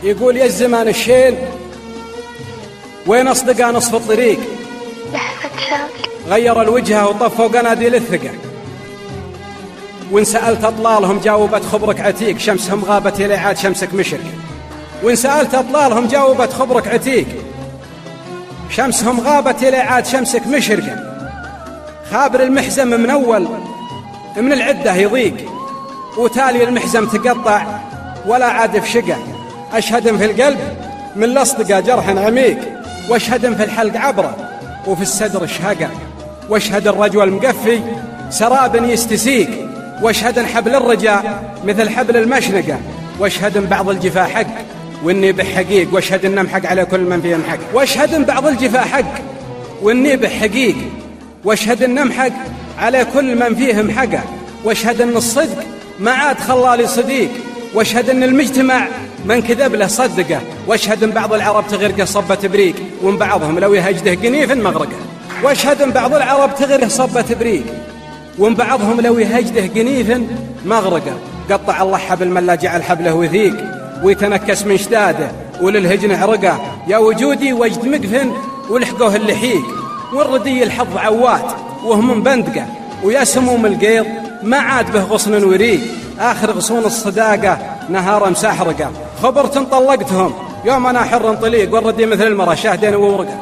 يقول يا الزمان الشين وين أصدقاء نصف الطريق، غير الوجهة وطفوا قناديل الثقة، وإن سألت أطلالهم جاوبت خبرك عتيق، شمسهم غابت إلى عاد شمسك مشرق. وإن سألت أطلالهم جاوبت خبرك عتيق، شمسهم غابت إلى عاد شمسك مشرقة. خابر المحزم من أول من العدة يضيق، وتالي المحزم تقطع ولا عاد في شقة. أشهد في القلب من الأصدقاء جرح عميق، واشهد في الحلق عبرة وفي الصدر شهقة. واشهد الرجل المقفي سراب يستسيق، واشهد حبل الرجاء مثل حبل المشنقة. واشهد بعض الجفا حق واني بحقيق، واشهد النم حق على كل من فيهم حق. واشهد بعض الجفا حق واني بحقيق، واشهد النم حق على كل من فيهم حقه. واشهد ان الصدق ما عاد خلالي صديق، واشهد ان المجتمع من كذب له صدقه. واشهد ان بعض العرب تغرقه صبة بريق، وان بعضهم لو يهجده قنيف مغرقه. واشهد ان بعض العرب تغرقه صبة بريق، وان بعضهم لو يهجده قنيف مغرقه. قطع الله حبل من لا جعل حبله وثيق، ويتنكس من شداده وللهجن عرقه. يا وجودي وجد مقفن ولحقوه اللحيق، والردي الحظ عوات وهم بندقه. ويا سموم القيض ما عاد به غصن وريق، آخر غصون الصداقة نهارا مسحرقة. خبرت طلقتهم يوم أنا حر طليق، والردي مثل المرة شاهدين وورقة.